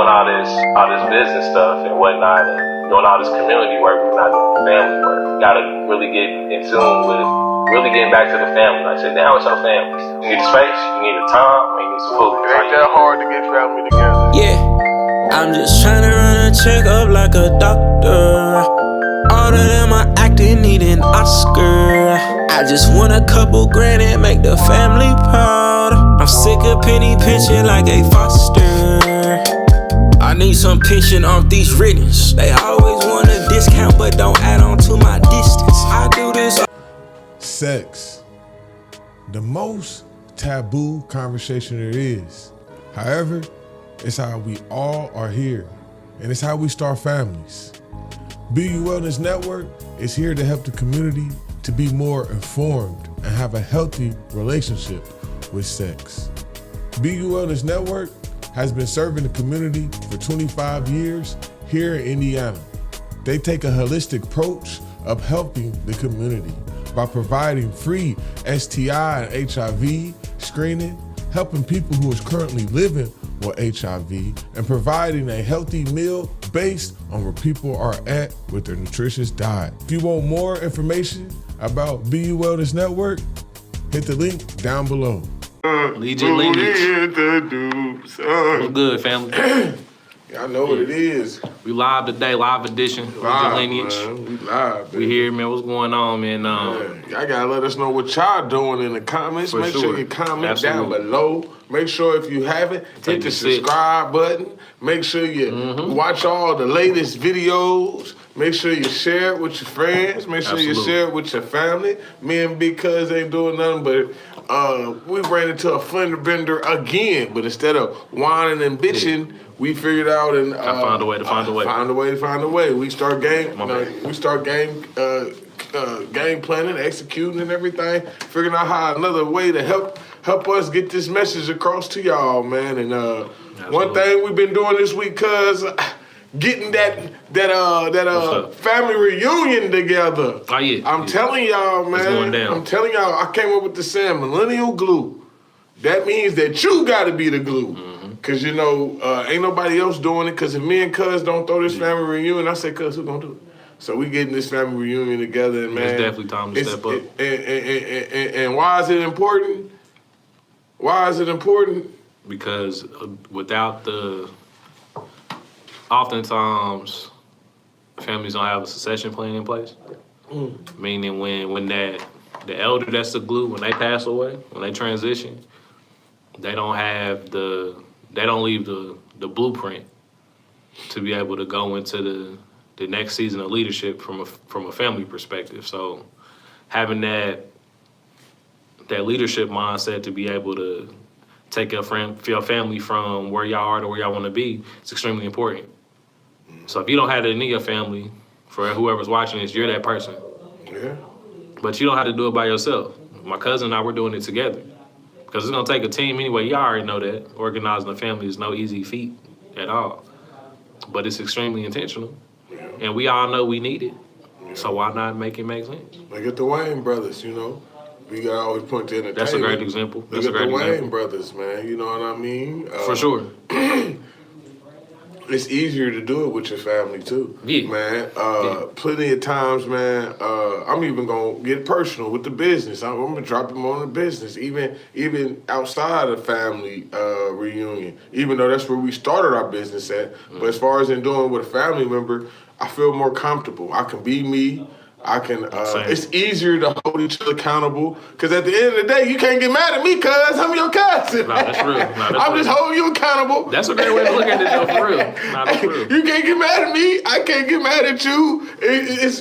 doing all this business stuff and whatnot, and doing all this community work, we're not doing family work. You gotta really get in tune with really getting back to the family. Like, sit down with your family. You need the space, you need the time, and you need some food. It ain't that hard to get family together. Yeah, I'm just trying to run a checkup like a doctor. All of them are acting, need an Oscar. I just want a couple grand and make the family proud. I'm sick of penny pinching like a foster. I need some pension off these writtens. They always want a discount but don't add on to my distance. I do this. Sex, the most taboo conversation there is. However, it's how we all are here, and it's how we start families. BU Wellness Network is here to help the community to be more informed and have a healthy relationship with sex. BU Wellness Network has been serving the community for 25 years here in Indiana. They take a holistic approach of helping the community by providing free STI and HIV screening, helping people who is currently living with HIV, and providing a healthy meal based on where people are at with their nutritious diet. If you want more information about BU Wellness Network, hit the link down below. Lineage. What's good, family? Y'all know what it is. We live today, live edition. Lineage. Man. We live, baby. We here, man. What's going on, man? Y'all gotta let us know what y'all doing in the comments. For Make sure. sure you comment Absolutely. down below. Make sure if you haven't, hit the subscribe button. Make sure you watch all the latest videos. Make sure you share it with your friends. Make sure you share it with your family. Me and Big Cuz ain't doing nothing but we ran into a fender bender again. But instead of whining and bitching, we figured out and I found a way to find a way. Find a way. We start game planning, executing, and everything. Figuring out how another way to help us get this message across to y'all, man. And one thing we've been doing this week, cuz getting that family reunion together. Oh yeah. I'm telling y'all, man. It's going down. I'm telling y'all, I came up with the saying, millennial glue. That means that you got to be the glue. Cause you know, ain't nobody else doing it. Cause if me and Cuz don't throw this family reunion, I say, Cuz, who gonna do it? So we getting this family reunion together, and man, it's definitely time to step up. And why is it important? Why is it important? Because without oftentimes families don't have a succession plan in place. Meaning when the elder that's the glue, when they pass away, when they transition, they don't leave the blueprint to be able to go into the next season of leadership from a family perspective. So having that leadership mindset to be able to take your family from where y'all are to where y'all want to be, it's extremely important. So if you don't have it in your family, for whoever's watching this, you're that person. Yeah. But you don't have to do it by yourself. My cousin and I, we're doing it together. Because it's going to take a team anyway. Y'all already know that. Organizing a family is no easy feat at all. But it's extremely intentional. Yeah. And we all know we need it. Yeah. So why not make it make sense? Look at the Wayne brothers, you know. We got to always point to entertainment. That's a great example. Look at the Wayne brothers, man. You know what I mean? For sure. It's easier to do it with your family too, man. Plenty of times, man. I'm even gonna get personal with the business. I'm gonna drop them on the business, even outside of family reunion. Even though that's where we started our business at. But as far as in doing with a family member, I feel more comfortable. I can be me. I can. It's easier to hold each other accountable because at the end of the day, you can't get mad at me because I'm your cousin. No, that's real. I'm just holding you accountable. That's a great way to look at it, though, for real. No, that's real. You can't get mad at me. I can't get mad at you.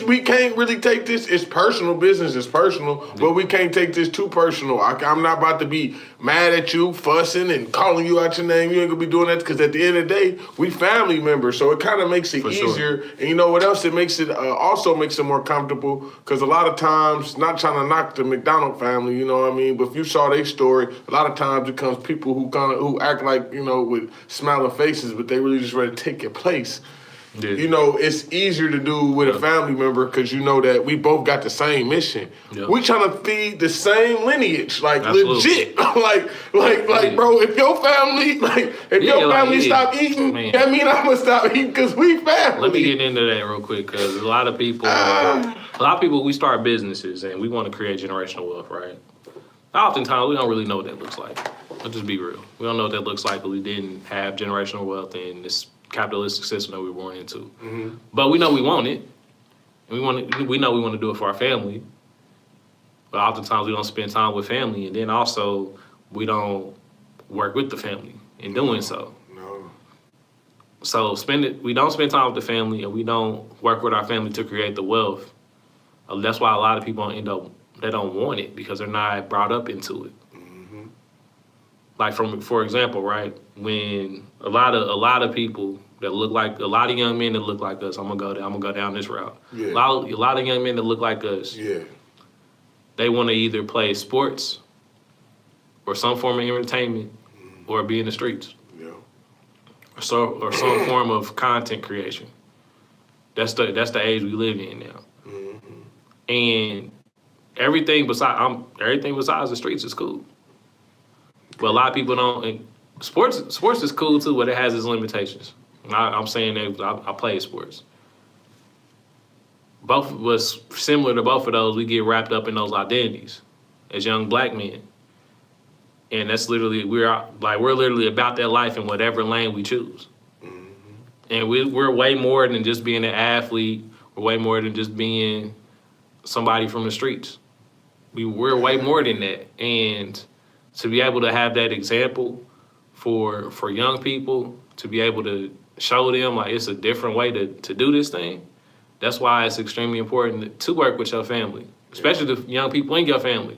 We can't really take this. It's personal. Business is personal, but we can't take this too personal. I'm not about to be mad at you, fussing and calling you out your name. You ain't gonna be doing that because at the end of the day, we family members. So it kind of makes it easier. Sure. And you know what else? It makes it also makes it more comfortable. Because a lot of times, not trying to knock the McDonald family, you know what I mean? But if you saw their story, a lot of times it comes people who act like, you know, with smiling faces, but they really just ready to take your place. Yeah. You know, it's easier to do with a family member because you know that we both got the same mission. Yeah. We trying to feed the same lineage, like Absolutely. legit. like, bro, if your family, stop eating, Man. that mean I'm gonna stop eating because we family. Let me get into that real quick because a lot of people, we start businesses and we want to create generational wealth, right? Oftentimes, we don't really know what that looks like. Let's just be real. We don't know what that looks like, but we didn't have generational wealth in this capitalistic system that we were born into. Mm-hmm. But we know we want it. And we know we want to do it for our family. But oftentimes, we don't spend time with family, and then also we don't work with the family in doing so. No. So we don't spend time with the family, and we don't work with our family to create the wealth. That's why a lot of people they don't want it because they're not brought up into it. Mm-hmm. Like for example, right, when a lot of people that look like a lot of young men that look like us, I'm gonna go down this route. Yeah. A lot of young men that look like us. Yeah. They want to either play sports or some form of entertainment or be in the streets. Yeah. Or some form of content creation. That's the age we live in now. Mm-hmm. And everything besides the streets is cool. But a lot of people don't. And sports is cool too, but it has its limitations. I'm saying that I play sports. Both of us, similar to both of those, we get wrapped up in those identities as young black men. And that's literally, we're literally about that life in whatever lane we choose. Mm-hmm. And we're way more than just being an athlete. We're way more than just being somebody from the streets. We're way more than that. And to be able to have that example for young people, to be able to show them like it's a different way to do this thing, that's why it's extremely important to work with your family, especially the young people in your family.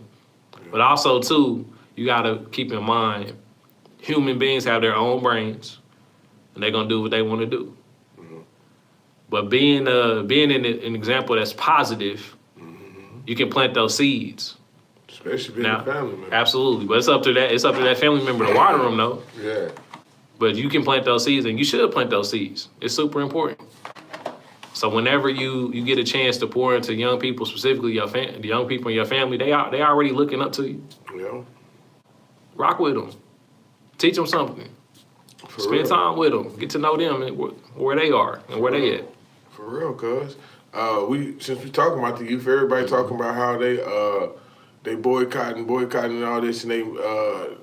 But also, too, you got to keep in mind, human beings have their own brains, and they're going to do what they want to do. Mm-hmm. But being an example that's positive, mm-hmm. you can plant those seeds. Especially being a family member. Absolutely. But it's up to that family member to water them, though. Yeah. But you can plant those seeds, and you should plant those seeds. It's super important. So whenever you get a chance to pour into young people, specifically the young people in your family, they already looking up to you. Yeah. Rock with them. Teach them something. Spend time with them. Get to know them and where they are and where they at. For real, cuz. Since we talking about the youth, everybody talking about how they boycotting and all this, and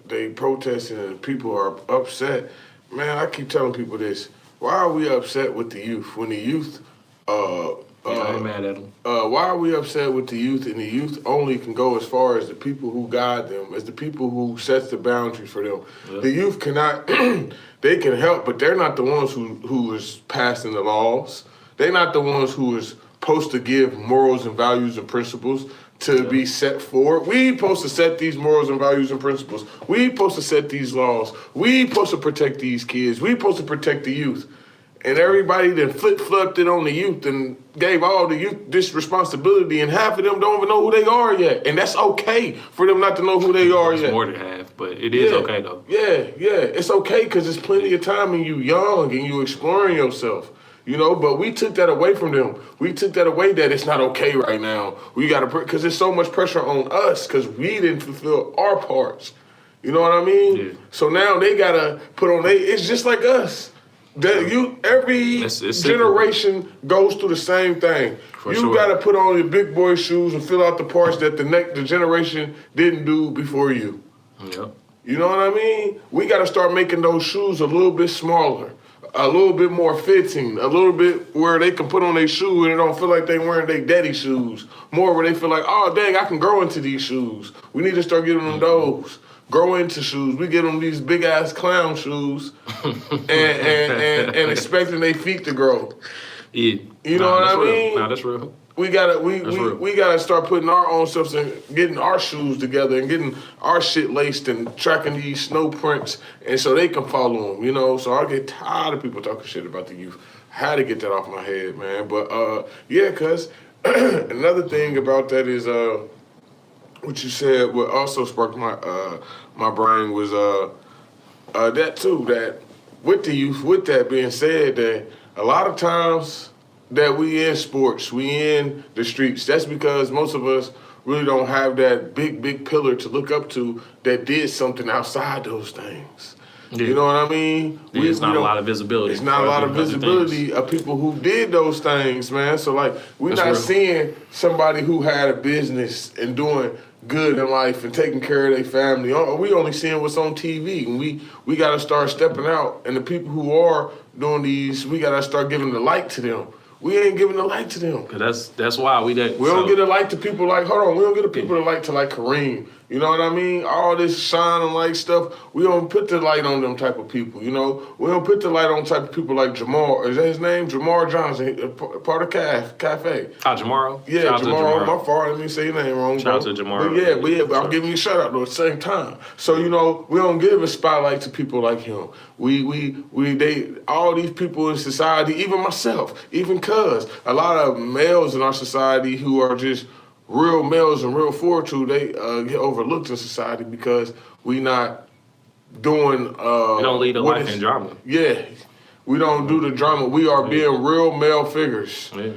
they protesting and people are upset. Man, I keep telling people this. Why are we upset with the youth when the youth? I ain't mad at them. Why are we upset with the youth? And the youth only can go as far as the people who guide them, as the people who sets the boundaries for them. Yeah. The youth cannot. They can help, but they're not the ones who is passing the laws. They're not the ones who is supposed to give morals and values and principles to be set forward. We supposed to set these morals and values and principles. We supposed to set these laws. We supposed to protect these kids. We supposed to protect the youth. And everybody then flip-flopped it on the youth and gave all the youth this responsibility, and half of them don't even know who they are yet. And that's okay for them not to know who they are yet. It's more than half, but it is okay, though. Yeah. It's okay because there's plenty of time and you young and you exploring yourself. You know, but we took that away from them. We took that away that it's not okay right now. We got to, because there's so much pressure on us because we didn't fulfill our parts. You know what I mean? Yeah. So now they got to put on, it's just like us. Every generation goes through the same thing. You got to put on your big boy shoes and fill out the parts that the generation didn't do before you. Yep. You know what I mean? We got to start making those shoes a little bit smaller, a little bit more fitting, a little bit where they can put on their shoe and it don't feel like they wearing their daddy shoes. More where they feel like, oh, dang, I can grow into these shoes. We need to start getting them those. Grow into shoes. We get them these big ass clown shoes and expecting their feet to grow. Yeah. You know what I mean? Nah, that's real. We gotta start putting our own stuff and getting our shoes together and getting our shit laced and tracking these snow prints, and so they can follow them. You know, so I get tired of people talking shit about the youth. I had to get that off my head, man. But yeah, cuz another thing about that is what you said. What also sparked my brain was that too. That with the youth, with that being said, that a lot of times that we in sports, we in the streets, that's because most of us really don't have that big pillar to look up to that did something outside those things. Yeah. You know what I mean? It's not a lot of visibility. It's not a lot of visibility of people who did those things, man. So like, we're not seeing somebody who had a business and doing good in life and taking care of their family. We only seeing what's on TV, and we got to start stepping out. And the people who are doing these, we got to start giving the light to them. We ain't giving the light to them. That's why we don't get a light to people like, hold on, we don't get the people the light to like Kareem. You know what I mean? All this shining light stuff, we don't put the light on them type of people, you know? We don't put the light on type of people like Jamar. Is that his name? Jamar Johnson, part of Cafe. Jamaro? Yeah, Jamaro. My fault. Let me say your name wrong. Shout out to Jamaro. But I'm giving you a shout out though at the same time. So, you know, we don't give a spotlight to people like him. All these people in society, even myself, even cuz, a lot of males in our society who are just real males and real fortitude, they get overlooked in society because we not doing... we don't lead a life in drama. Yeah. We don't do the drama. We are being real male figures. Yeah.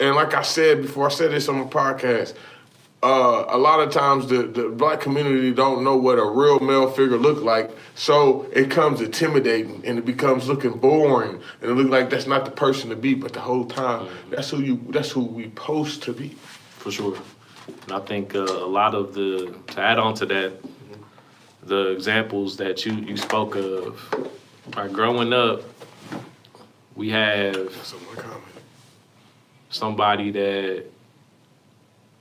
And like I said before, I said this on my podcast, a lot of times the black community don't know what a real male figure look like, so it becomes intimidating and it becomes looking boring and it look like that's not the person to be, but the whole time that's who we supposed to be. For sure. And I think a lot of to add on to that, the examples that you spoke of, like growing up, we have somebody that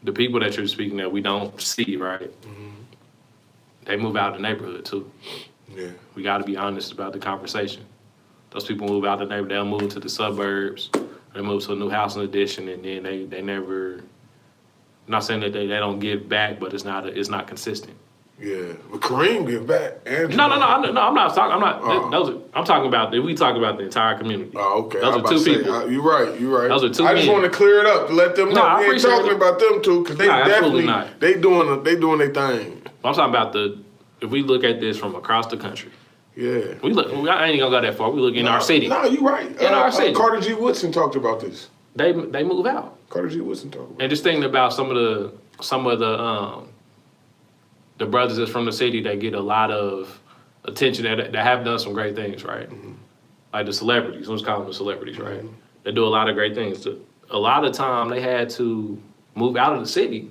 the people that you're speaking that we don't see, right? Mm-hmm. They move out of the neighborhood too. Yeah. We got to be honest about the conversation. Those people move out of the neighborhood, they'll move to the suburbs, they move to a new housing addition, and then they never... I'm not saying that they don't give back, but it's not consistent. Yeah, but Kareem give back. No, I'm not talking. I'm not. I'm talking about. We talk about the entire community. Oh, okay. Those are two people. You're right. Those are two. I just want to clear it up to let them know we ain't talking about them two because they definitely not. They doing their thing. I'm talking about if we look at this from across the country. Yeah. I ain't gonna go that far. We look in our city. No, you're right. In our city. Carter G. Woodson talked about this. They move out. Carter G. Woodson talked about. And just thinking about some of the brothers that's from the city that get a lot of attention that have done some great things, right? Mm-hmm. Like the celebrities, let's call them the celebrities, right? Mm-hmm. They do a lot of great things. A lot of time they had to move out of the city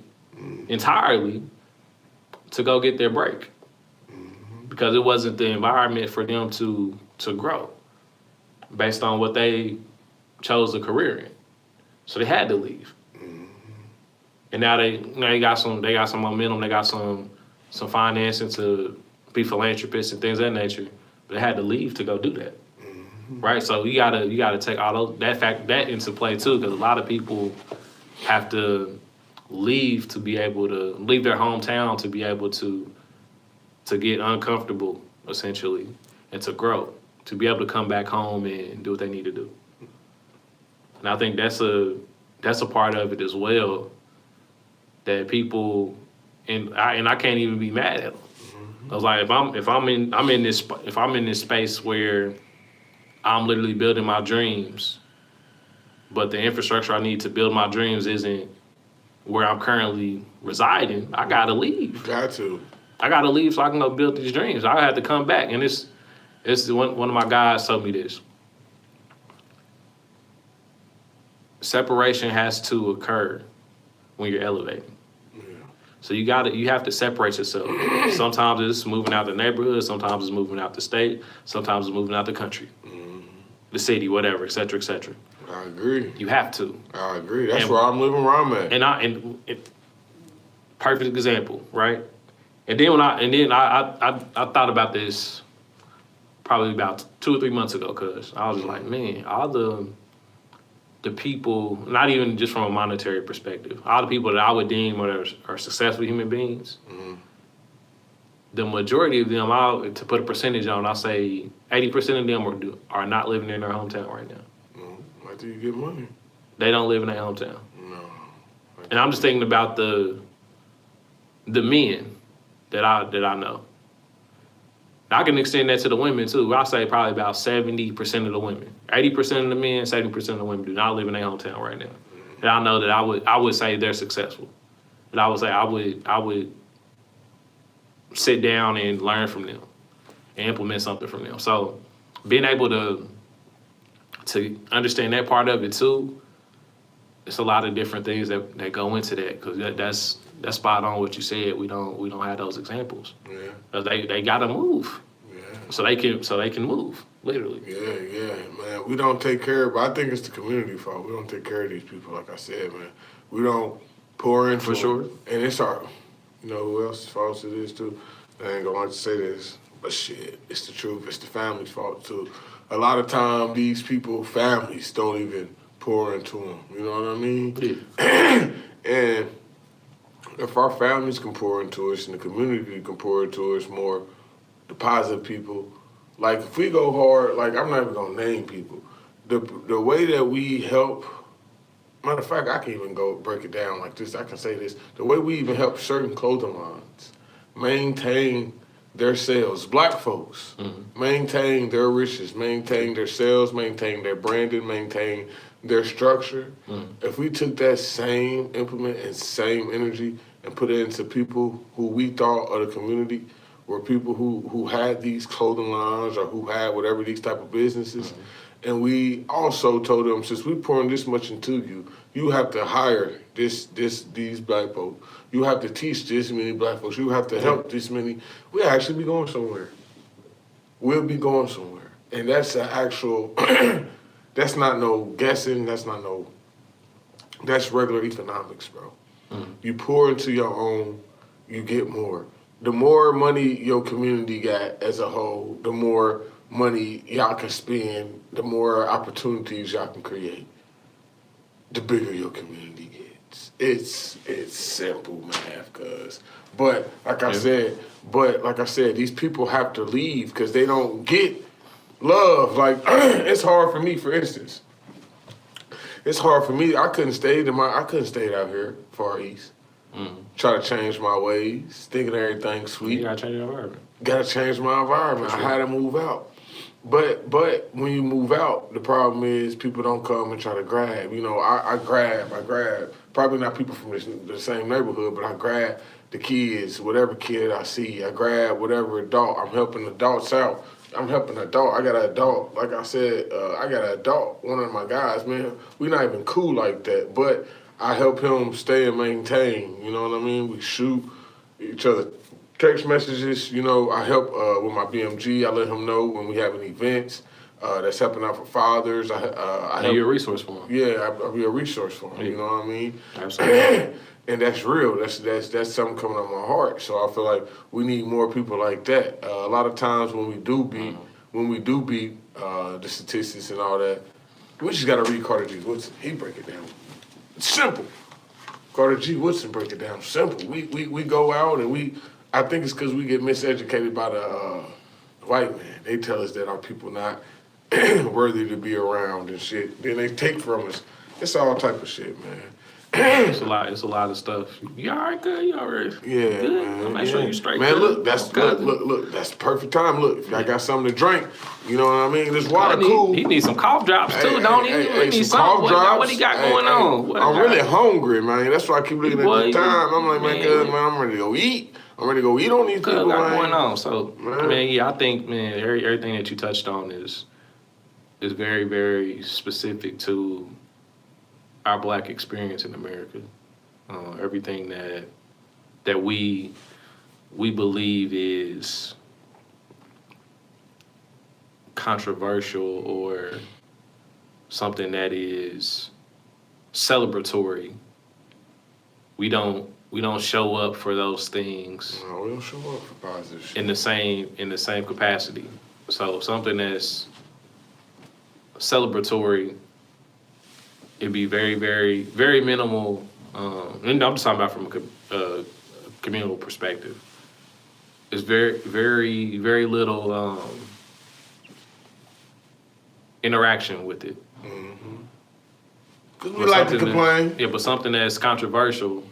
entirely to go get their break because it wasn't the environment for them to grow based on what they chose a career in. So they had to leave. And now they got some momentum, they got some financing to be philanthropists and things of that nature. But they had to leave to go do that. Right? So you gotta take all that into play too, because a lot of people have to leave to be able to leave their hometown to be able to get uncomfortable essentially and to grow, to be able to come back home and do what they need to do. And I think that's a part of it as well that people and I can't even be mad at them. I was like, if I'm in this space where I'm literally building my dreams, but the infrastructure I need to build my dreams isn't where I'm currently residing, I gotta leave. I gotta leave so I can go build these dreams. I have to come back, and it's one of my guys told me this. Separation has to occur when you're elevating. So you have to separate yourself. Sometimes it's moving out the neighborhood, sometimes it's moving out the state, sometimes it's moving out the country, the city, whatever, et cetera, et cetera. I agree. You have to. I agree. That's where I'm living, where I'm at. And perfect example, right? And then I thought about this probably about 2 or 3 months ago, cause I was just like, man, all the people, not even just from a monetary perspective, all the people that I would deem are successful human beings, the majority of them, to put a percentage on, I'll say 80% of them are not living in their hometown right now. Why do you get money? They don't live in their hometown. No. And I'm just thinking about the men that I know. I can extend that to the women too. I say probably about 70% of the women, 80% of the men, 70% of the women do not live in their hometown right now. And I know that I would say they're successful. And I would say I would sit down and learn from them and implement something from them. So being able to understand that part of it too, it's a lot of different things that go into that, because that's spot on what you said. We don't have those examples. Yeah. 'Cause they gotta move. Yeah. So they can move, literally. Yeah, man. We don't take care of, I think it's the community fault. We don't take care of these people, like I said, man. We don't pour into For sure. them. And it's our, you know who else's fault it is too? I ain't gonna like to say this, but shit, it's the truth. It's the family's fault too. A lot of time, these people, families, don't even pour into them. You know what I mean? Yeah. And if our families can pour into us and the community can pour into us more, the positive people, like if we go hard, like I'm not even gonna name people, the way that we help, matter of fact, I can even go break it down like this, I can say this, the way we even help certain clothing lines maintain their sales, black folks, maintain their riches, maintain their sales, maintain their branding, maintain their structure. If we took that same implement and same energy and put it into people who we thought are the community, were people who had these clothing lines or who had whatever these type of businesses, and we also told them, since we pouring this much into you, you have to hire these black folks. You have to teach this many black folks. You have to help this many. We'll actually be going somewhere. We'll be going somewhere. And that's an actual, that's not no guessing. That's regular economics, bro. You pour into your own, you get more. The more money your community got as a whole, the more money y'all can spend, the more opportunities y'all can create. The bigger your community gets. It's simple math, cuz. But like I said, these people have to leave because they don't get love. Like it's hard for me, for instance. It's hard for me. I couldn't stay out here far east. Try to change my ways, thinking everything sweet. You gotta change your environment. Gotta change my environment. Sure. I had to move out. But when you move out, the problem is people don't come and try to grab. You know, I grab. Probably not people from the same neighborhood, but I grab the kids, whatever kid I see. I grab whatever adult. I'm helping adults out. I'm helping an adult. I got an adult. Like I said, I got an adult. One of my guys, man, we not even cool like that. But I help him stay and maintain. You know what I mean? We shoot each other text messages. You know, I help with my BMG. I let him know when we having events that's helping out for fathers. I help. You're a resource for him. Yeah, I'll be a resource for him. Yeah. You know what I mean? Absolutely. And that's real. That's something coming out of my heart. So I feel like we need more people like that. A lot of times when we do beat the statistics and all that, we just gotta read Carter G. Woodson. He break it down. It's simple. Carter G. Woodson break it down simple. We go out and I think it's because we get miseducated by the white man. They tell us that our people not worthy to be around and shit. Then they take from us. It's all type of shit, man. It's a lot of stuff. You all right, good? You all right? Yeah, good? man. Make sure you straight. Man, good. look, look, that's perfect time. Look, if I got something to drink, you know what I mean? This water cool. He needs some cough drops too, don't he? He needs some cough drops. What he got going on? I'm really hungry, man. That's why I keep looking at the time. I'm like, man, I'm ready to go eat. I'm ready to go eat on these people, got man. going on. So, man, yeah, I think, man, everything that you touched on is very, very specific to our Black experience in America. Everything that we believe is controversial or something that is celebratory, we don't show up for those things. No, we don't show up for positive shit. in the same capacity. So something that's celebratory, it'd be very, very, very minimal. And I'm just talking about from a communal perspective. There's very, very, very little interaction with it. Because we like to complain. Yeah, but something that's controversial,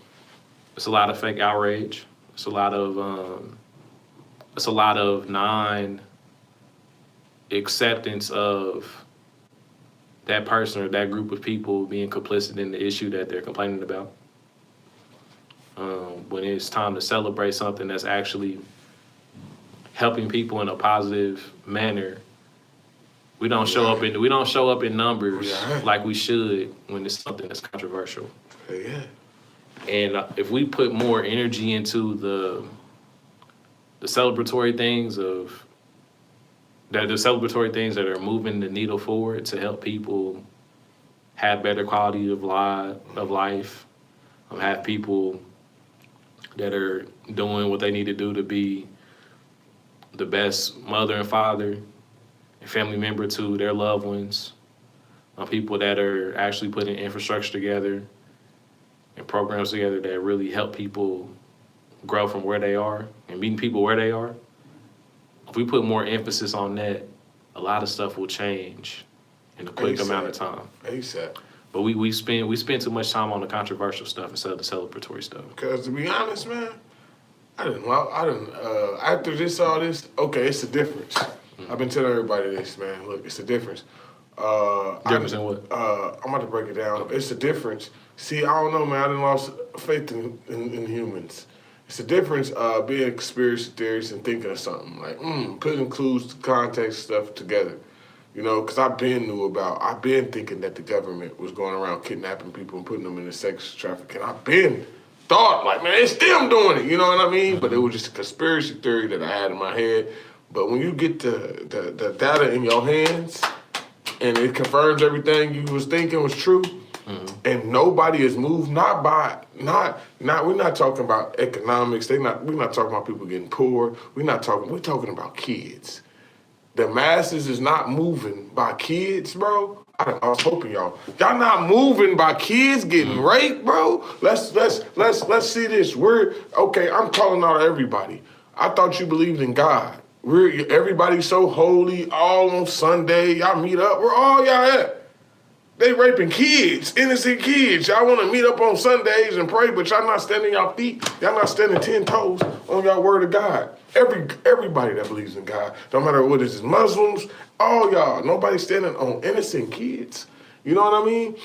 it's a lot of fake outrage. It's a lot of it's a lot of non-acceptance of that person or that group of people being complicit in the issue that they're complaining about. When it's time to celebrate something that's actually helping people in a positive manner, we don't show up in numbers like we should when it's something that's controversial. Yeah. And if we put more energy into the celebratory things the celebratory things that are moving the needle forward to help people have better quality of life, have people that are doing what they need to do to be the best mother and father and family member to their loved ones, people that are actually putting infrastructure together and programs together that really help people grow from where they are and meeting people where they are. If we put more emphasis on that, a lot of stuff will change in a quick amount of time. ASAP. But we spend too much time on the controversial stuff instead of the celebratory stuff. Because to be honest, man, after all this, okay, it's a difference. I've been telling everybody this, man. Look, it's a difference. Difference in what? I'm about to break it down. Okay. It's a difference. See, I don't know, man. I done lost faith in humans. It's a difference being conspiracy theorists and thinking of something like putting clues, context, stuff together. You know, because I've been thinking that the government was going around kidnapping people and putting them into sex trafficking. I've been thought like, man, it's them doing it. You know what I mean? But it was just a conspiracy theory that I had in my head. But when you get the data in your hands and it confirms everything you was thinking was true, and nobody is moved, we're not talking about economics. We're not talking about people getting poor. We're talking about kids. The masses is not moving by kids, bro. I was hoping y'all not moving by kids getting raped, bro. Let's see this. I'm calling out everybody. I thought you believed in God. Everybody's so holy, all on Sunday, y'all meet up. Where all y'all at? They raping kids, innocent kids. Y'all want to meet up on Sundays and pray, but y'all not standing y'all feet. Y'all not standing 10 toes on y'all word of God. Everybody that believes in God, no matter what it is, Muslims, all y'all, nobody standing on innocent kids. You know what I mean?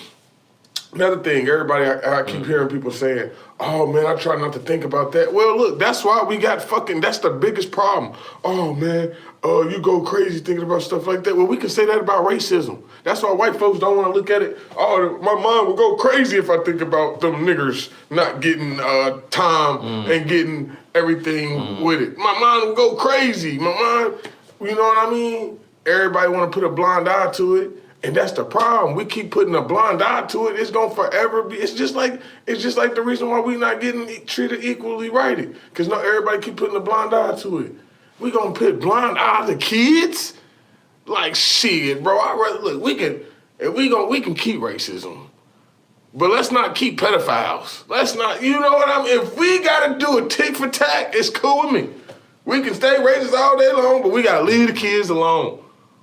Another thing, everybody, I keep hearing people saying, oh man, I try not to think about that. Well, look, that's why we got that's the biggest problem. Oh man, you go crazy thinking about stuff like that. Well, we can say that about racism. That's why white folks don't want to look at it. Oh, my mind will go crazy if I think about them niggers not getting time and getting everything with it. My mind will go crazy. My mind, you know what I mean? Everybody want to put a blind eye to it. And that's the problem. We keep putting a blind eye to it. It's gonna forever be. It's just like the reason why we not getting treated equally righted. Cause now everybody keep putting a blind eye to it. We gonna put blind eye to kids? Like shit, bro. I rather look. We can keep racism, but let's not keep pedophiles. Let's not. You know what I mean? If we gotta do a tick for tack, it's cool with me. We can stay racist all day long, but we gotta leave the kids alone.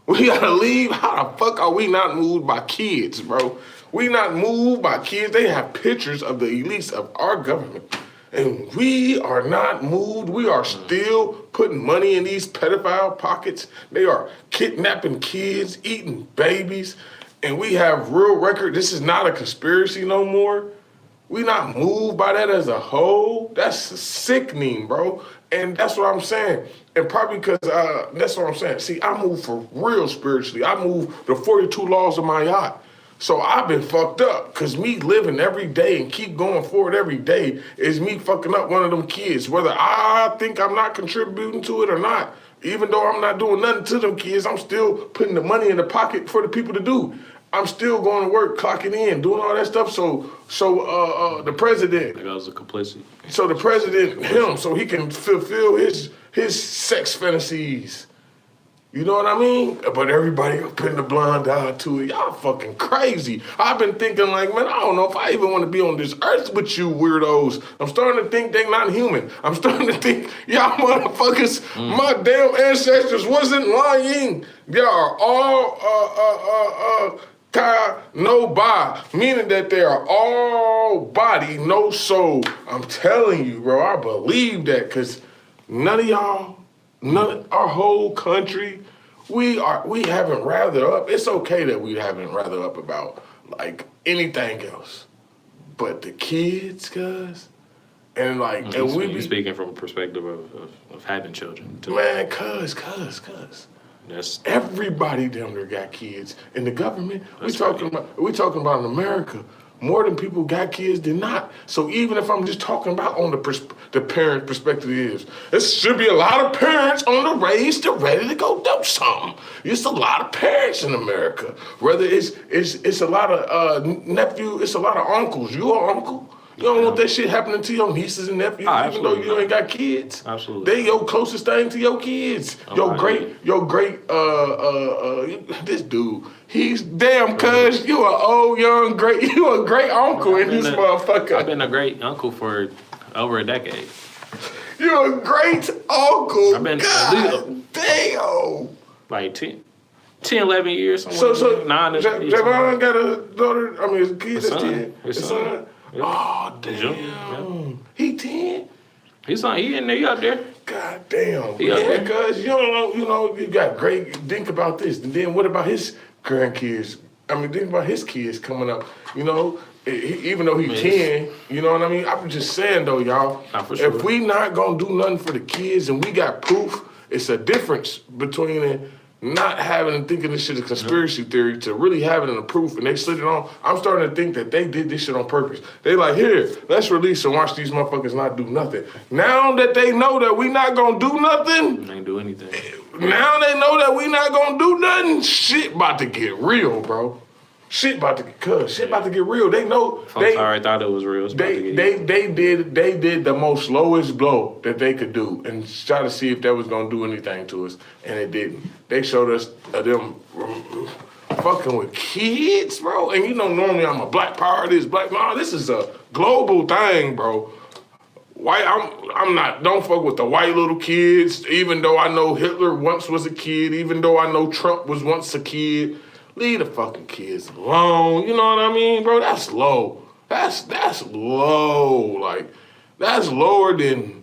We gotta leave. How the fuck are we not moved by kids, bro? We not moved by kids. They have pictures of the elites of our government. And we are not moved. We are still putting money in these pedophile pockets. They are kidnapping kids, eating babies. And we have real record. This is not a conspiracy no more. We not moved by that as a whole. That's sickening, bro. And that's what I'm saying. And probably because that's what I'm saying. See, I move for real spiritually. I move the 42 laws of my yacht. So I've been fucked up because me living every day and keep going forward every day is me fucking up one of them kids. Whether I think I'm not contributing to it or not, even though I'm not doing nothing to them kids, I'm still putting the money in the pocket for the people to do. I'm still going to work, clocking in, doing all that stuff. So the president. That was a complicit. So the president, so he can fulfill his sex fantasies. You know what I mean? But everybody putting the blind eye to it. Y'all fucking crazy. I've been thinking like, man, I don't know if I even want to be on this earth with you weirdos. I'm starting to think they're not human. I'm starting to think y'all motherfuckers, my damn ancestors wasn't lying. Y'all are all no body, meaning that they are all body, no soul. I'm telling you, bro, I believe that because none of y'all Our whole country, we haven't rathered up. It's okay that we haven't rathered up about like anything else, but the kids, cuz, and like, and we be speaking from a perspective of having children too. Man, cuz. That's Everybody down there got kids. In the government, we talking about in America, more than people got kids than not. So even if I'm just talking about on the parent perspective is, there should be a lot of parents on the race to ready to go do something. It's a lot of parents in America. Whether it's a lot of nephew, it's a lot of uncles. You an uncle? You don't want that shit happening to your nieces and nephews, even though you ain't got kids. Absolutely. They your closest thing to your kids. Your great, this dude, he's damn cuz you a old, young, great, you a great uncle in this motherfucker. I've been a great uncle for over a decade. You a great uncle. I've been damn. Like 10, 11 years. So Javon got a daughter, his kid that's 10. His son. Yeah. Oh, damn. Yeah. He 10? He in there, he up there. God damn. He up there. Because you got great, think about this. And then what about his grandkids? Think about his kids coming up. Even though he 10, you know what I mean? I'm just saying though, y'all, sure. If we not gonna do nothing for the kids and we got proof, it's a difference between not having and thinking this shit is a conspiracy theory to really having a proof and they slid it on. I'm starting to think that they did this shit on purpose. They like, here, let's release and watch these motherfuckers not do nothing. Now that they know that we not gonna do nothing. They ain't do anything. Now they know that we not gonna do nothing. Shit about to get real, bro. Shit about to get real. They know. Folks already thought it was real. They did the most lowest blow that they could do and try to see if that was gonna do anything to us, and it didn't. They showed us them fucking with kids, bro. And normally I'm a black power. This is a global thing, bro. White, I'm not. Don't fuck with the white little kids. Even though I know Hitler once was a kid. Even though I know Trump was once a kid. Leave the fucking kids alone. You know what I mean, bro? That's low. That's low. Like, that's lower than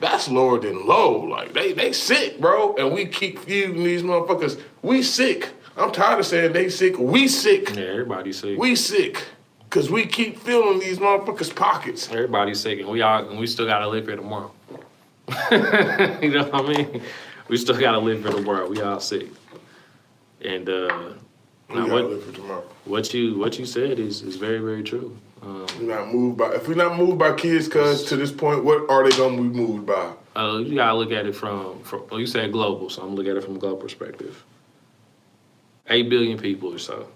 low. Like, they sick, bro. And we keep feeding these motherfuckers. We sick. I'm tired of saying they sick. We sick. Yeah, everybody's sick. We sick. Cause we keep filling these motherfuckers' pockets. Everybody's sick, and we still gotta live here tomorrow. You know what I mean? We still gotta live here tomorrow. We all sick. And what you said is very, very true. If we're not moved by kids, cuz to this point, what are they gonna be moved by? You gotta look at it from you said global, so I'm gonna look at it from a global perspective. 8 billion people or so.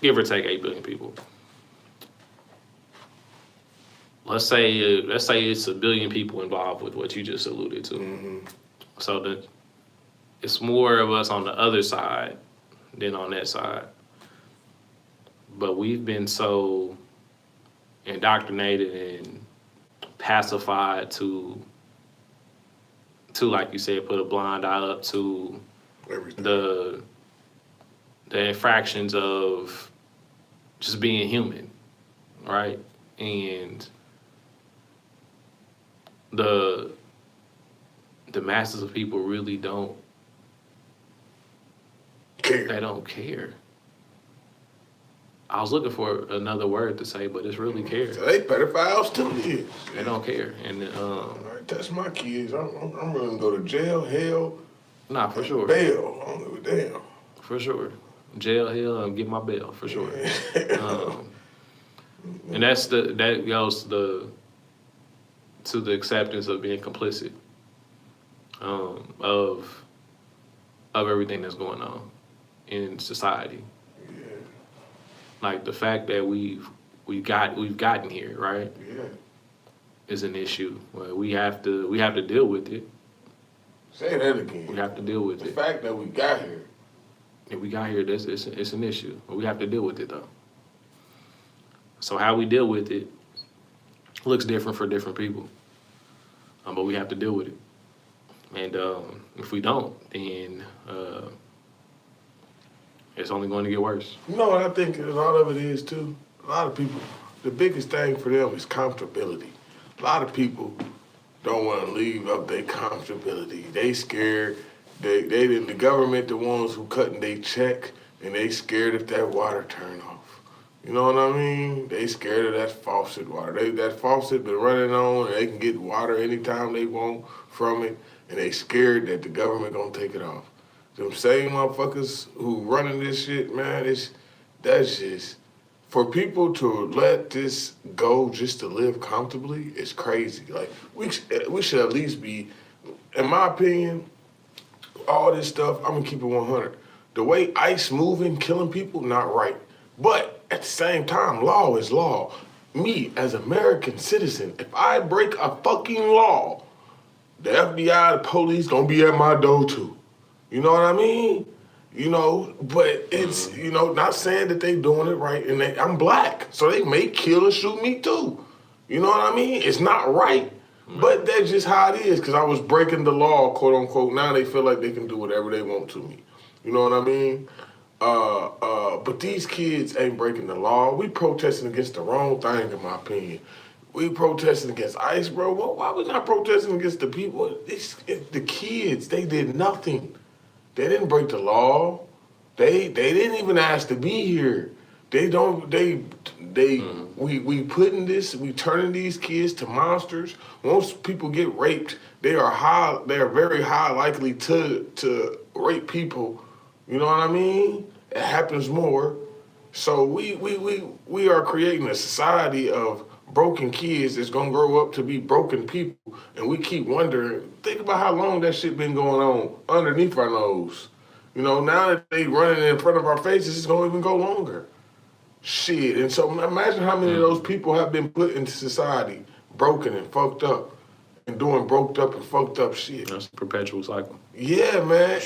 Give or take 8 billion people. Let's say it's 1 billion people involved with what you just alluded to. Mm-hmm. So it's more of us on the other side than on that side. But we've been so indoctrinated and pacified to like you said, put a blind eye up to everything. The infractions of just being human, right? And the masses of people really don't care. They don't care. I was looking for another word to say, but it's really care. So they pedophiles too, yeah. They don't care. And that's my kids. I'm willing to go to jail, hell. Nah, for sure. Bail. I don't give a damn. For sure. Jail, hell, and get my bail, for sure. And that goes to the acceptance of being complicit of everything that's going on in society. Yeah. Like the fact that we've gotten here, right? Yeah. Is an issue. Well, we have to deal with it. Say that again. We have to deal with it. The fact that we got here. If we got here, it's an issue. But we have to deal with it though. So how we deal with it looks different for different people. But we have to deal with it. And if we don't, then it's only going to get worse. You know what I think a lot of it is too? A lot of people, the biggest thing for them is comfortability. A lot of people don't want to leave up their comfortability. They scared. The government the ones who cutting they check, and they scared if that water turn off. You know what I mean? They scared of that faucet water. That faucet been running on, and they can get water anytime they want from it, and they scared that the government gonna take it off. Them same motherfuckers who running this shit, man, that's just for people to let this go just to live comfortably is crazy. Like we should at least be, in my opinion, all this stuff. I'm gonna keep it 100. The way ICE moving, killing people, not right. But at the same time, law is law. Me as an American citizen, if I break a fucking law, the FBI, the police gonna be at my door too. You know what I mean? You know, but it's, you know, not saying that they doing it right, and I'm black, so they may kill and shoot me too. You know what I mean? It's not right, but that's just how it is, because I was breaking the law, quote unquote. Now they feel like they can do whatever they want to me. You know what I mean? But these kids ain't breaking the law. We protesting against the wrong thing, in my opinion. We protesting against ICE, bro. Why we not protesting against the people? The kids, they did nothing. They didn't break the law. They didn't even ask to be here. We putting this, we turning these kids to monsters. Once people get raped, they are very high likely to rape people. You know what I mean? It happens more. So we are creating a society of broken kids that's gonna grow up to be broken people, and we keep wondering. Think about how long that shit been going on underneath our nose. You know, now that they running in front of our faces, it's gonna even go longer. Shit, and so imagine how many of those people have been put into society, broken and fucked up, and doing broked up and fucked up shit. That's a perpetual cycle. Yeah, man,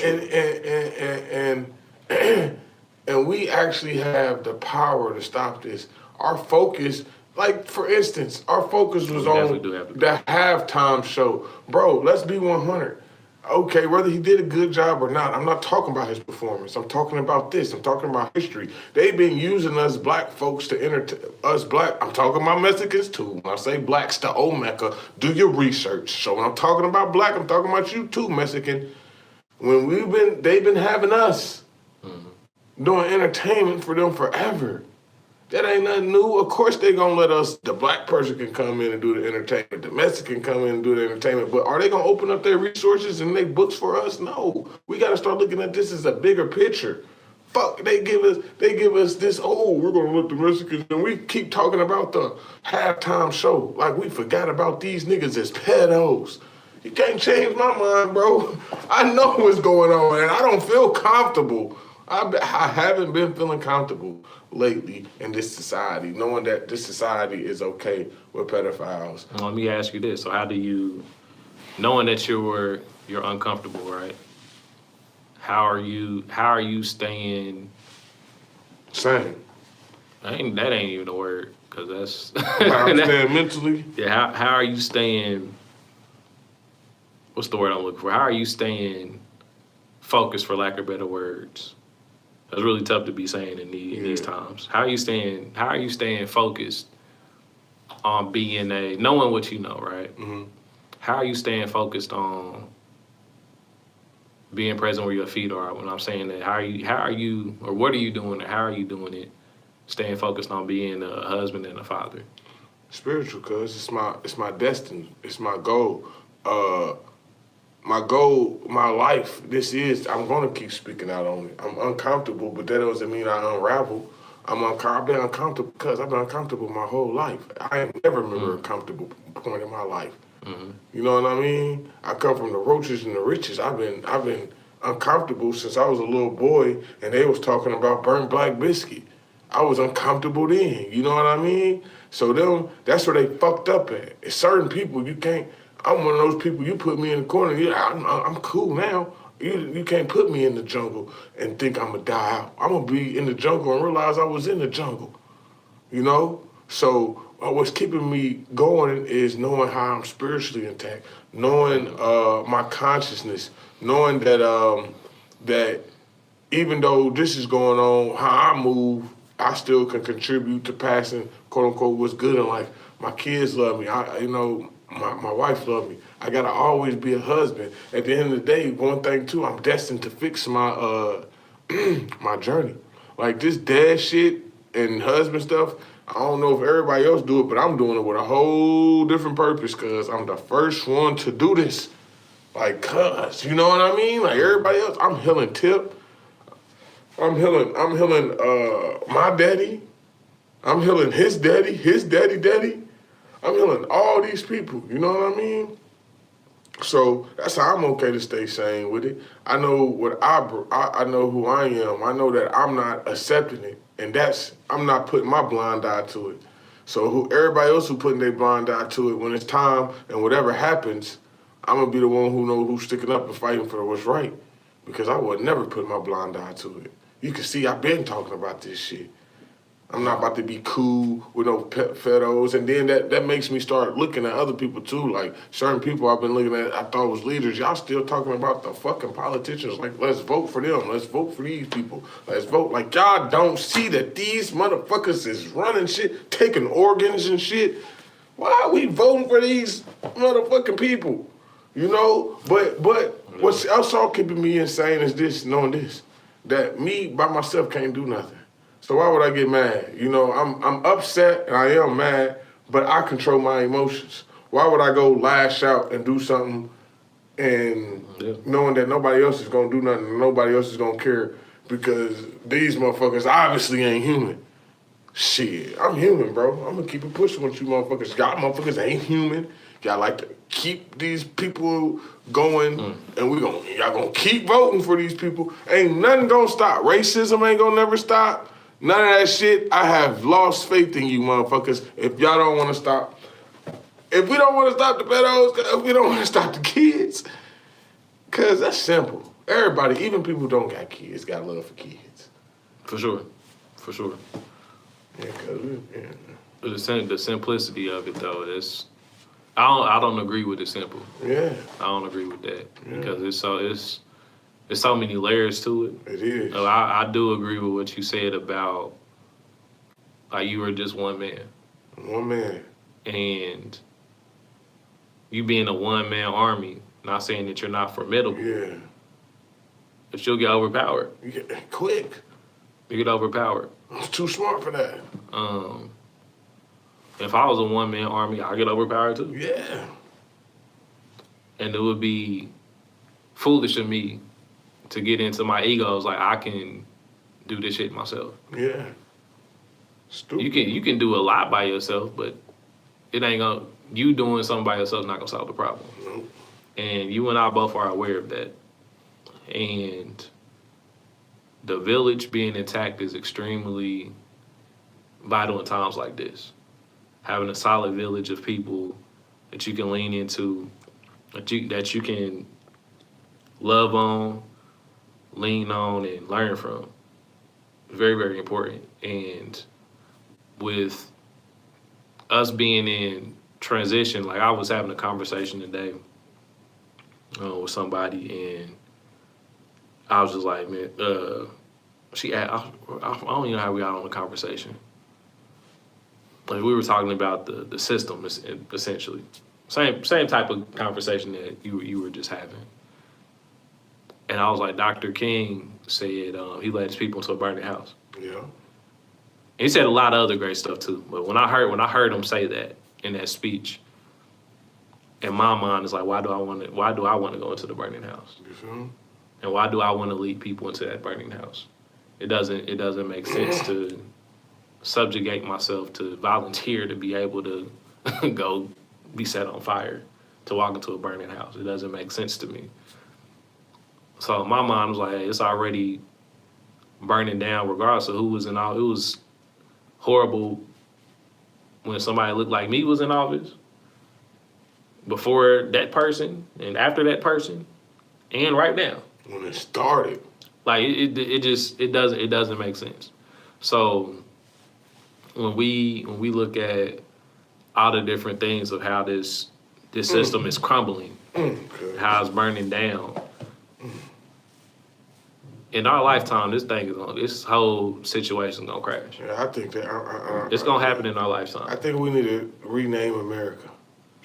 and we actually have the power to stop this. Our focus, like for instance, our focus was on the halftime show. Bro, let's be 100. Okay, whether he did a good job or not, I'm not talking about his performance. I'm talking about this. I'm talking about history. They've been using us black folks to entertain us black. I'm talking about Mexicans too. When I say blacks to Omeka, do your research. So when I'm talking about black, I'm talking about you too, Mexican. When they've been having us doing entertainment for them forever. That ain't nothing new. Of course they gonna let us, the black person can come in and do the entertainment, the Mexican come in and do the entertainment, but are they gonna open up their resources and make books for us? No. We gotta start looking at this as a bigger picture. Fuck, they give us this, we're gonna let the Mexicans, and we keep talking about the halftime show like we forgot about these niggas as pedos. You can't change my mind, bro. I know what's going on, and I don't feel comfortable. I haven't been feeling comfortable lately in this society, knowing that this society is okay with pedophiles. Well, let me ask you this. So how do you, knowing that you're uncomfortable, right? How are you staying Same. That ain't even a word, because that's How I'm staying mentally. Yeah, how are you staying, what's the word I'm looking for? How are you staying focused, for lack of better words? That's really tough to be saying in these times. How are you staying focused on knowing what you know, right? Mm-hmm. How are you staying focused on being present where your feet are? When I'm saying that, how are you, or what are you doing, or how are you doing it? Staying focused on being a husband and a father. Spiritual, cuz it's my destiny. It's my goal. My goal, my life, I'm gonna keep speaking out on it. I'm uncomfortable, but that doesn't mean I unravel. I've been uncomfortable because I've been uncomfortable my whole life. I ain't never remember a comfortable point in my life. Mm-hmm. You know what I mean? I come from the roaches and the riches. I've been uncomfortable since I was a little boy, and they was talking about burnt black biscuit. I was uncomfortable then. You know what I mean? So that's where they fucked up at. It's certain people you can't. I'm one of those people, you put me in the corner, I'm cool now. You can't put me in the jungle and think I'm gonna die out. I'm gonna be in the jungle and realize I was in the jungle, you know? So what's keeping me going is knowing how I'm spiritually intact, knowing my consciousness, knowing that even though this is going on, how I move, I still can contribute to passing, quote unquote, what's good in life. My kids love me. my wife love me. I gotta always be a husband. At the end of the day, one thing too, I'm destined to fix my my journey. Like this dad shit and husband stuff, I don't know if everybody else do it, but I'm doing it with a whole different purpose because I'm the first one to do this. Like, cuz, you know what I mean? Like everybody else, I'm healing Tip. I'm healing my daddy. I'm healing his daddy daddy. I'm healing all these people, you know what I mean? So that's how I'm okay to stay sane with it. I know what I know who I am. I know that I'm not accepting it, and I'm not putting my blind eye to it. So everybody else who putting their blind eye to it, when it's time and whatever happens, I'm gonna be the one who know who's sticking up and fighting for what's right, because I would never put my blind eye to it. You can see I've been talking about this shit. I'm not about to be cool with no pedos. And then that makes me start looking at other people too. Like certain people I've been looking at, I thought was leaders. Y'all still talking about the fucking politicians. Like, let's vote for them. Let's vote for these people. Let's vote. Like, y'all don't see that these motherfuckers is running shit, taking organs and shit. Why are we voting for these motherfucking people? You know? But what's else all keeping me insane is this, knowing this, that me by myself can't do nothing. So why would I get mad? You know, I'm upset and I am mad, but I control my emotions. Why would I go lash out and do something and knowing that nobody else is gonna do nothing and nobody else is gonna care because these motherfuckers obviously ain't human. Shit, I'm human, bro. I'm gonna keep it pushing with you motherfuckers. Y'all motherfuckers ain't human. Y'all like to keep these people going and y'all gonna keep voting for these people. Ain't nothing gonna stop. Racism ain't gonna never stop. None of that shit. I have lost faith in you motherfuckers if y'all don't want to stop. If we don't want to stop the pedos, if we don't want to stop the kids, because that's simple. Everybody, even people who don't got kids, got love for kids. For sure. For sure. Yeah, because the simplicity of it, though, I don't agree with it simple. Yeah. I don't agree with that because there's so many layers to it. It is. I do agree with what you said about like you were just one man. One man. And you being a one-man army, not saying that you're not formidable. Yeah. But you'll get overpowered. Yeah, quick. You get overpowered. I'm too smart for that. If I was a one-man army, I'd get overpowered too. Yeah. And it would be foolish of me to get into my egos like I can do this shit myself. Yeah. Stupid. You can do a lot by yourself, but it ain't gonna. You doing something by yourself is not gonna solve the problem. Nope. And you and I both are aware of that. And the village being intact is extremely vital in times like this. Having a solid village of people that you can lean into, that you can love on, lean on, and learn from. Very, very important. And with us being in transition, like I was having a conversation today with somebody, and I was just like, man, I don't even know how we got on the conversation. Like we were talking about the system, essentially. Same type of conversation that you were just having. And I was like, Dr. King said he led his people into a burning house. Yeah. And he said a lot of other great stuff too. But when I heard him say that in that speech, in my mind, it's like, why do I want to go into the burning house? You feel me? And why do I want to lead people into that burning house? It doesn't make sense to subjugate myself to volunteer to be able to go be set on fire, to walk into a burning house. It doesn't make sense to me. So my mind was like, hey, it's already burning down regardless of who was in office. It was horrible when somebody looked like me was in office, before that person and after that person, and right now. When it started. Like it doesn't make sense. So when we look at all the different things of how this system is crumbling, how it's burning down. In our lifetime, this whole situation is gonna crash. Yeah, I think that it's gonna happen in our lifetime. I think we need to rename America.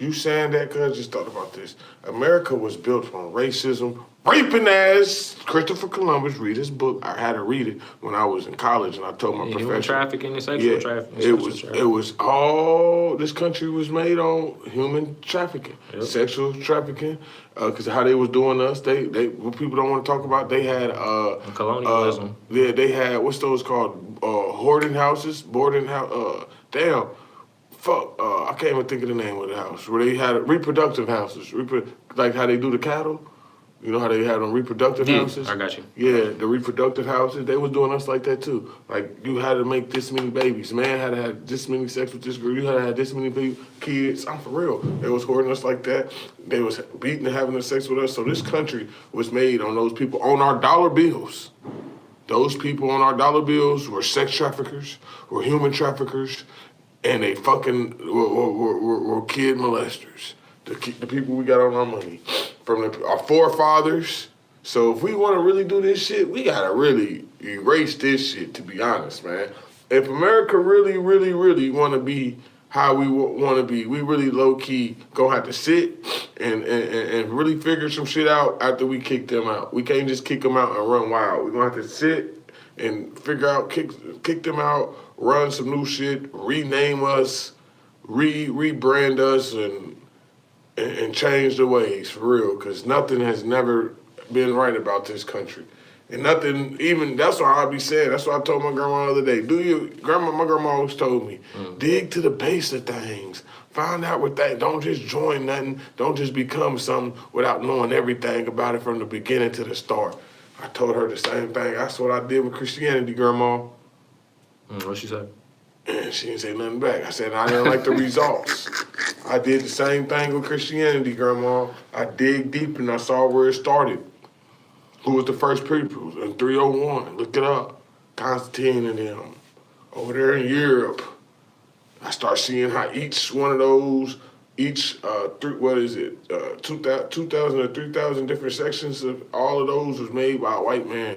You saying that, cuz, just thought about this. America was built on racism, raping ass. Christopher Columbus, read his book. I had to read it when I was in college, and I told my professor. Human trafficking and sexual trafficking. It was all, this country was made on human trafficking, sexual trafficking, because how they was doing us, they what people don't want to talk about, they had colonialism. They had, what's those called, boarding houses. I can't even think of the name of the house, where they had reproductive houses, like how they do the cattle. You know how they had them reproductive houses? I got you. Yeah, the reproductive houses, they was doing us like that too. Like, you had to make this many babies. Man had to have this many sex with this girl. You had to have this many kids. I'm for real. They was hoarding us like that. They was beating and having sex with us. So this country was made on those people, on our dollar bills. Those people on our dollar bills were sex traffickers, were human traffickers, and they fucking were kid molesters. The people we got on our money from our forefathers. So if we want to really do this shit, we gotta really erase this shit, to be honest, man. If America really, really, really want to be how we want to be, we really low-key gonna have to sit and really figure some shit out after we kick them out. We can't just kick them out and run wild. We're gonna have to sit and figure out, kick them out, run some new shit, rename us, rebrand us, and change the ways, for real, because nothing has never been right about this country. And nothing, even, that's what I be saying, that's what I told my grandma the other day. My grandma always told me, dig to the base of things. Find out what that, don't just join nothing, don't just become something without knowing everything about it from the beginning to the start. I told her the same thing. That's what I did with Christianity, Grandma. What she said? And she didn't say nothing back. I said I didn't like the results. I did the same thing with Christianity, Grandma. I dig deep and I saw where it started. Who was the first people? In 301. Look it up. Constantine and them. Over there in Europe. I start seeing how each one of those, 2,000 or 3,000 different sections of all of those was made by a white man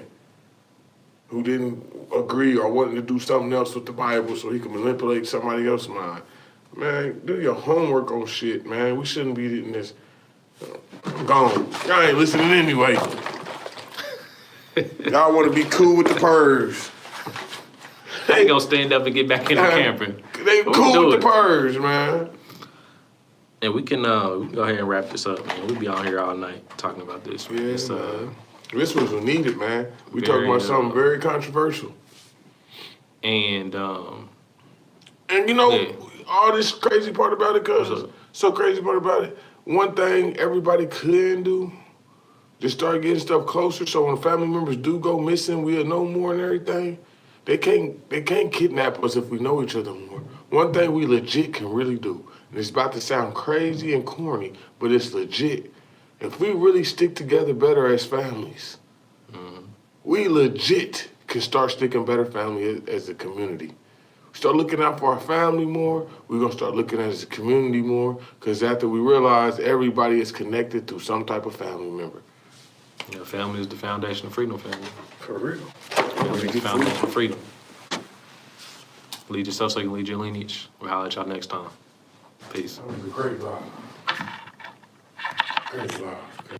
who didn't agree or wanted to do something else with the Bible so he could manipulate somebody else's mind. Man, do your homework on shit, man. We shouldn't be in this. I'm gone. Y'all ain't listening anyway. Y'all want to be cool with the Purs. They ain't gonna stand up and get back in the camper. They cool with the Purs, man. And we can go ahead and wrap this up, man. We'll be on here all night talking about this. Yeah, man. This was needed, man. We talking about something very controversial. And you know, all this crazy part about it, cuz, so crazy part about it, one thing everybody could do, just start getting stuff closer so when family members do go missing, we'll know more and everything. They can't kidnap us if we know each other more. One thing we legit can really do, and it's about to sound crazy and corny, but it's legit. If we really stick together better as families, we legit can start sticking better family as a community. Start looking out for our family more, we're gonna start looking at it as a community more, because after we realize everybody is connected through some type of family member. Yeah, family is the foundation of freedom, family. For real. Family is the foundation of freedom. Lead yourself so you can lead your lineage. We'll holler at y'all next time. Peace. That was a great live. Great live.